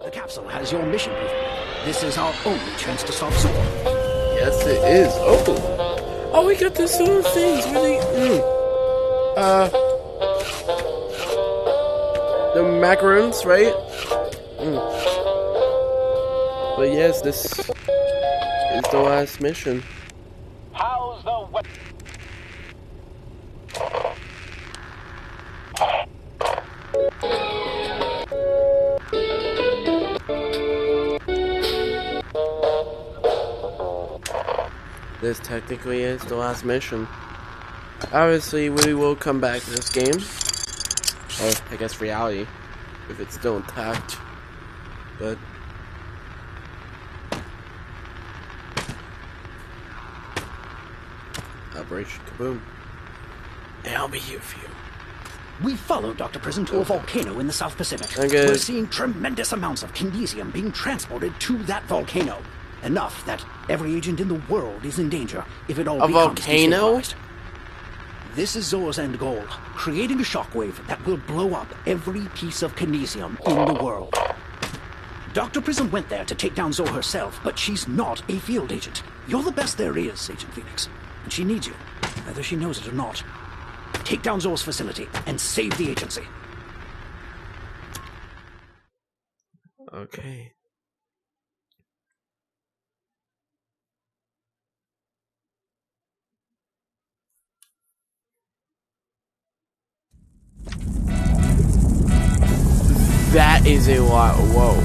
The capsule has your mission briefing. This is our only chance to stop Zor. Yes, it is. Oh, we got this little things. Really? The macarons, right? But yes, this is the last mission. How's the weather? This technically is the last mission. Obviously, we will come back to this game. Or, I guess, reality. If it's still intact. But... Operation Kaboom. And I'll be here for you. We followed Dr. Prison to a volcano in the South Pacific. Okay. We're seeing tremendous amounts of kinesium being transported to that volcano. Enough that every agent in the world is in danger if it all becomes volcano? destabilized. This is Zor's end goal, creating a shockwave that will blow up every piece of kinesium in the world. Dr. Prism went there to take down Zor herself, but she's not a field agent. You're the best there is, Agent Phoenix, and she needs you, whether she knows it or not. Take down Zor's facility and save the agency. Okay. That is a lot. Whoa.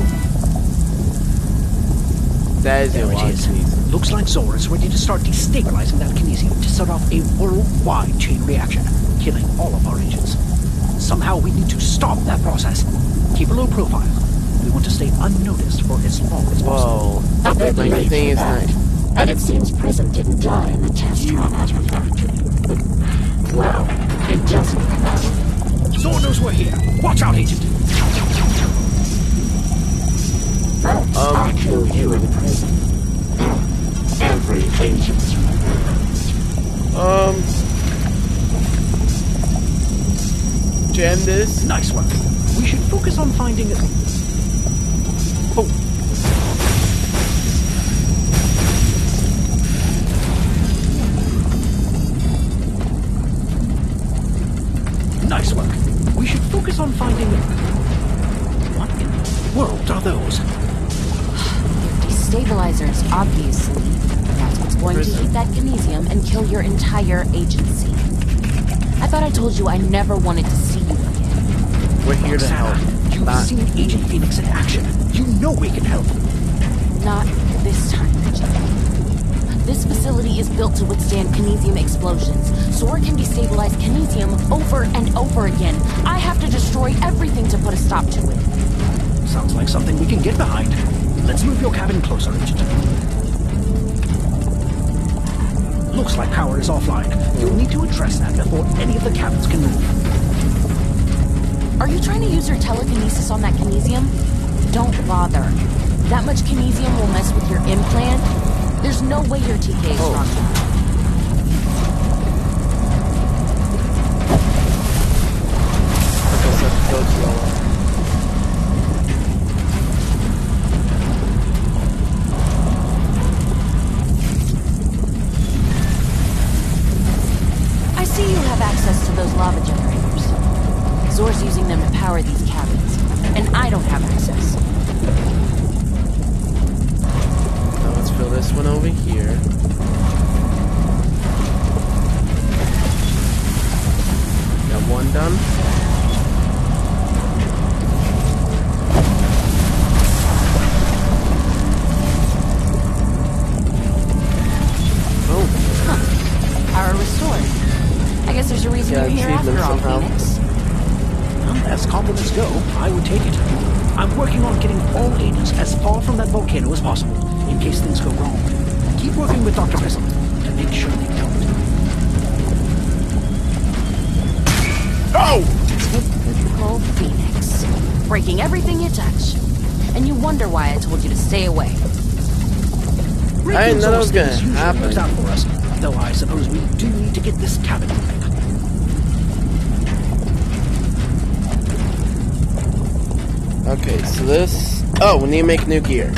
That is a lot. There it is. Looks like Zor is ready to start destabilizing that kinesium to set off a worldwide chain reaction, killing all of our agents. Somehow we need to stop that process. Keep a low profile. We want to stay unnoticed for as long as possible. Whoa. My thing is not. And it seems Prism didn't die in the test run at her factory. Well, it doesn't matter. Zor knows we're here. Watch out, Agent. First, I kill you in prison. Every agent's Jam this. Nice work. We should focus on finding it. Oh. Nice work. We should focus on finding... What in the world are those? Destabilizers, obviously. That's what's going to heat that kinesium and kill your entire agency. I thought I told you I never wanted to see you again. We're here to help. You've seen Agent Phoenix in action. You know we can help. Not this time, Agent. This facility is built to withstand kinesium explosions. Zor can destabilize kinesium over and over again. I have to destroy everything to put a stop to it. Sounds like something we can get behind. Let's move your cabin closer, Agent. Looks like power is offline. You'll need to address that before any of the cabins can move. Are you trying to use your telekinesis on that kinesium? Don't bother. That much kinesium will mess with your implant. There's no way your TK is strong enough. I guess that's so slow. I see you have access to those lava generators. Zor's using them to power these cabins, and I don't have access. Now let's fill this one over here. Got one done. Oh. Huh. Power restored. I guess there's a reason Yeah, you're here after achievement all, somehow. Phoenix. Well, as compliments go, I would take it. I'm working on getting all agents as far from that volcano as possible, in case things go wrong. Keep working with Dr. Prism to make sure they don't. Oh! Typical Phoenix. Breaking everything you touch. And you wonder why I told you to stay away. I didn't know that was gonna happen. Works out for us, though I suppose we do need to get this cabin moving. Okay, so this... Oh, we need to make new gear.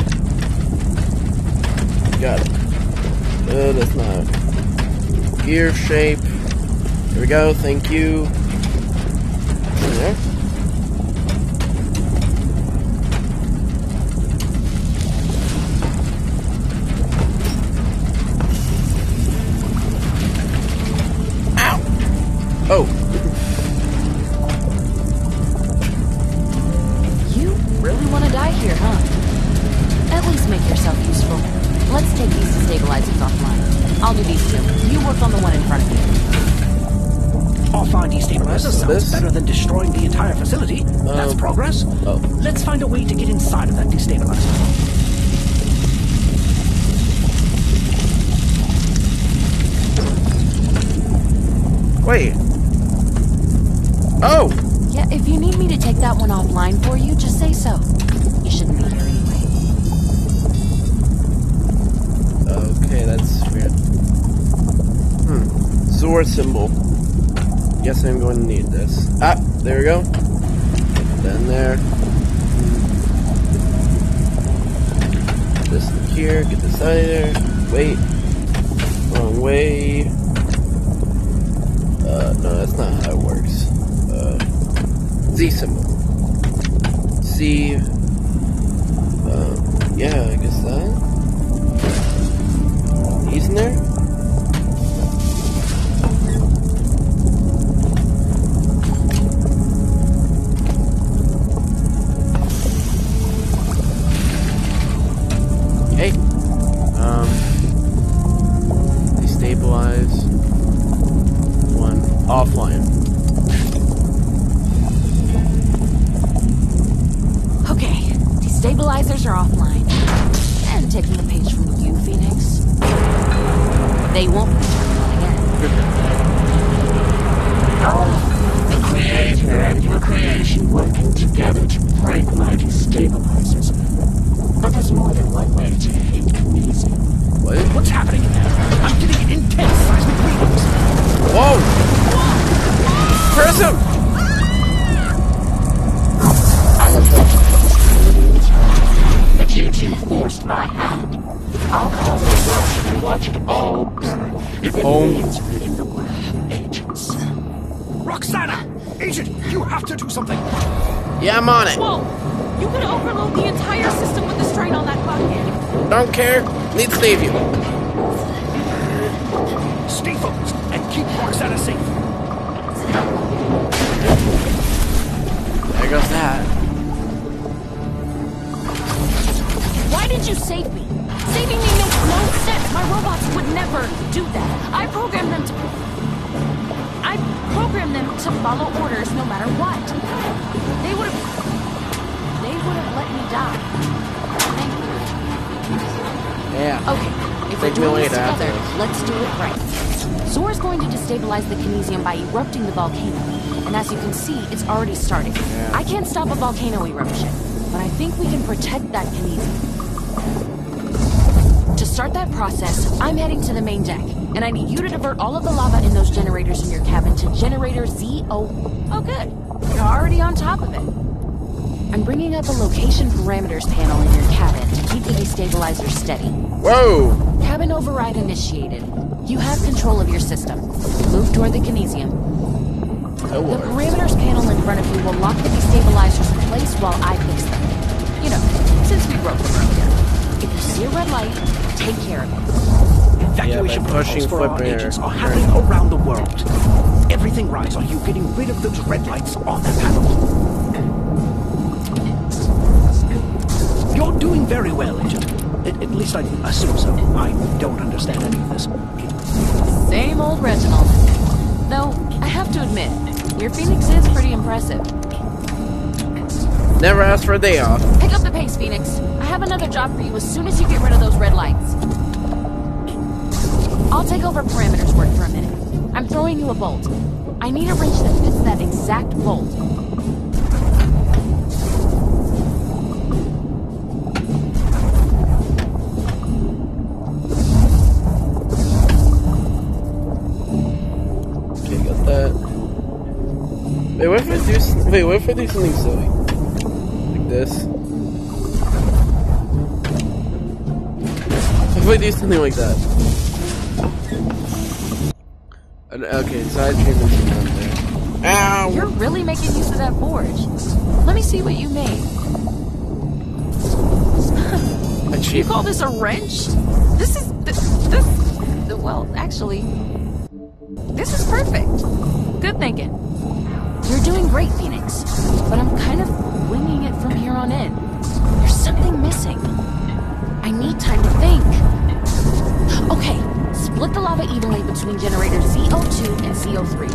Got it. That's not... Gear shape. Here we go, thank you. There. Ow! Oh. You really want to die here, huh? At least make yourself useful. Let's take these destabilizers offline. I'll do these two. You work on the one in front of you. Offline destabilizer sounds better than destroying the entire facility. That's progress. Oh. Let's find a way to get inside of that destabilizer. Wait. Oh! Yeah, if you need me to take that one offline for you, just say so. You shouldn't be here anyway. Okay, that's weird. Zor symbol. Guess I'm going to need this. Ah, there we go. Then there. This in here. Get this out of there. Wait. Wrong way. No, that's not how it works. Z symbol. C. Yeah, I guess that. He's in there? Hey. Destabilize. One. Offline. Okay, destabilizers are offline. And taking a page from you, Phoenix. They won't return on again. The Creator and your creation working together to break my destabilizers. But there's more than one way to hate Kinesium. What? What's happening in there? I'm getting intense seismic readings. Whoa! Prism! I have but you two forced my hand. I'll call the eruption and watch it all burn. If it means ridding the world of agents. Roxana! Agent, you have to do something! Yeah, I'm on it. Whoa! You could overload the entire system with the strain on that bucket. Don't care. Need to save you. Stay focused and keep Roxana safe. There goes that. Why did you save me? Saving me makes no sense. My robots would never do that. I programmed them to follow orders no matter what. They would have let me die. Thank you. Yeah. Okay, if we're doing this together, let's do it right. Zor's going to destabilize the Kinesium by erupting the volcano. And as you can see, it's already starting. Yeah. I can't stop a volcano eruption, but I think we can protect that Kinesium. To start that process, I'm heading to the main deck, and I need you to divert all of the lava in those generators in your cabin to generator ZO. Oh, good. You're already on top of it. I'm bringing up a location parameters panel in your cabin to keep the destabilizer steady. Whoa! Cabin override initiated. You have control of your system. Move toward the Kinesium. Oh, The parameters panel in front of you will lock the destabilizers in place while I fix them. You know, since we broke them earlier. If you see a red light, take care of it. Evacuation pushing protocols for our flip air. agents are happening around the world. Everything rides on you getting rid of those red lights on that panel. You're doing very well, Agent. At least I assume so. I don't understand any of this. Same old Reginald. Though, I have to admit, your Phoenix is pretty impressive. Never asked for a day off. Pick up the pace, Phoenix. I have another job for you as soon as you get rid of those red lights. I'll take over parameters work for a minute. I'm throwing you a bolt. I need a wrench that fits that exact bolt. Okay, got that. Wait, what if I do something silly? Like this. If we do something like that. Okay, side treatment's down there. Ow! You're really making use of that forge. Let me see what you made. You call this a wrench? This well, actually, this is perfect. Good thinking. You're doing great, Phoenix. But I'm kind of winging it from here on in. There's something missing. I need time to think. Okay, split the lava evenly between generators CO2 and CO3.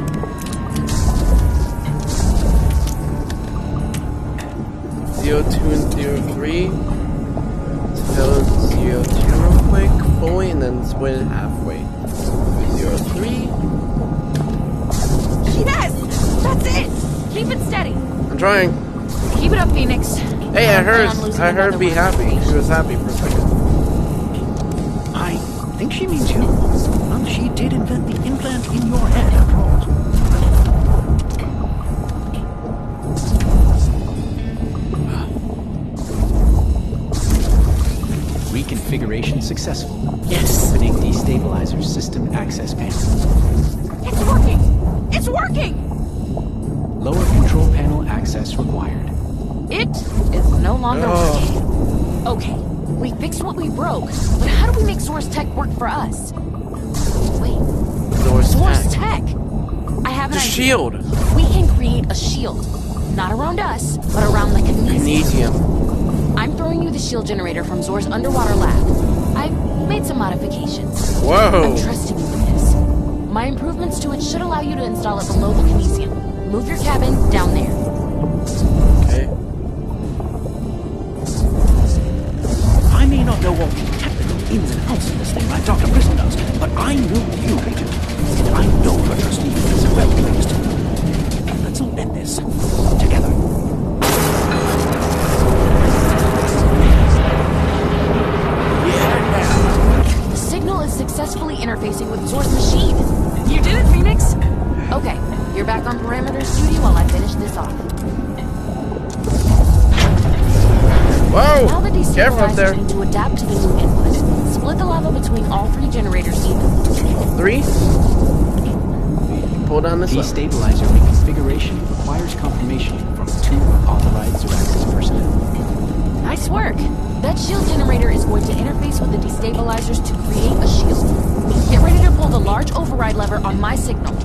CO2 and CO3. Fill CO2 real quick, fully, and then split it halfway. CO3. Yes! That's it! Keep it steady. I'm trying. Keep it up, Phoenix. Hey, I heard be happy. She was happy for a second. I think she means you. Well, she did invent the implant in your head, after all. Reconfiguration successful. Yes. Opening destabilizer system access panel. It's working! It's working! Lower control panel access required. It is no longer working. Okay, we fixed what we broke, but how do we make Source Tech work for us? Wait, Source Tech? I have an idea. Shield. We can create a shield. Not around us, but around the Kinesium. I'm throwing you the shield generator from Zor's underwater lab. I've made some modifications. Whoa. I'm trusting you with this. My improvements to it should allow you to install it below the Kinesium. Move your cabin down there. Okay. I may not know all the technical ins and outs of this thing like Dr. Prison does, but I know you do. And I know her trust in you is well placed. Let's all end this together. The signal is successfully interfacing with Zor's machine. You did it, Phoenix. Okay, you're back on parameters duty while I finish this off. Whoa! Now the Careful up there. destabilizers need to adapt to the new input. Split the lava between all three generators evenly. 3. Pull down this lever. Destabilizer reconfiguration requires confirmation from 2 authorized Zoraxis personnel. Nice work. That shield generator is going to interface with the destabilizers to create a shield. Get ready to pull the large override lever on my signal.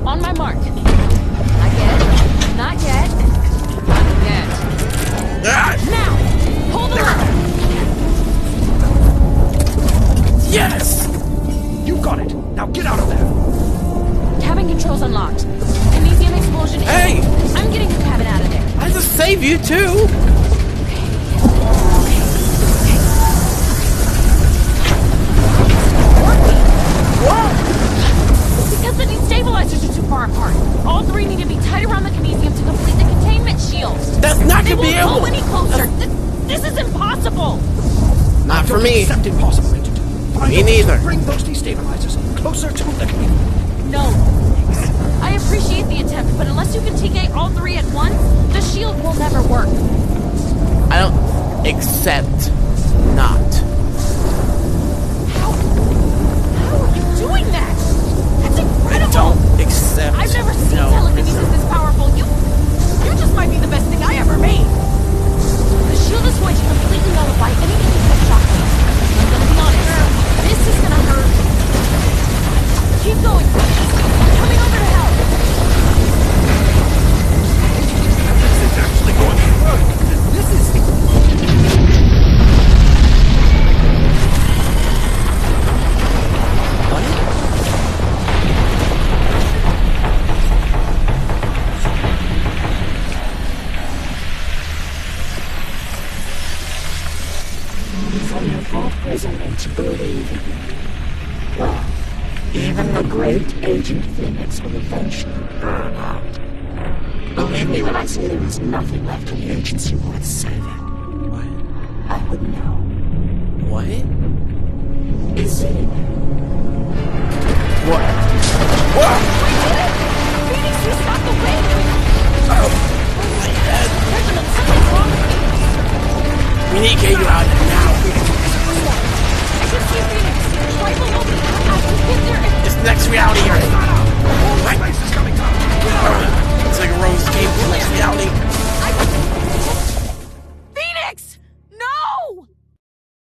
On my mark. Not yet. Not yet. Not yet. Now! Pull the lever! Yes! You got it. Now get out of there. Cabin controls unlocked. Kinesium explosion. Hey! I'm getting your cabin out of there. I just save you too! Because the destabilizers are too far apart. All three need to be tight around the Kinesium to complete the containment shield. That's not They gonna be won't able. go any closer. This is impossible. Not for Don't me. accept impossible, Agent. Find Me a way to neither. Bring those destabilizers closer to the No. I appreciate the attempt, but unless you can TK all three at once, the shield will never work. I don't accept not. How are you doing that? That's incredible. Don't accept. I've never seen no. telekinesis this powerful. You just might be the best thing I ever made. The shield is going to completely nullify anything except shockwaves. I'm gonna be honest. This is gonna hurt. Keep going. I'm coming over to help. This is actually going to work. This is... For your fault prisoner to believe in it. Well, even the great Agent Phoenix will eventually burn out. Believe me when I say there is nothing left in the agency worth saving. What? I would know. What? Is it? What? What? We did it! Phoenix, you stopped the wind! Oh! My head! There's an I can see Phoenix right below me. I can get there and... It's next reality here. Right. It's like a Rose game. Next reality.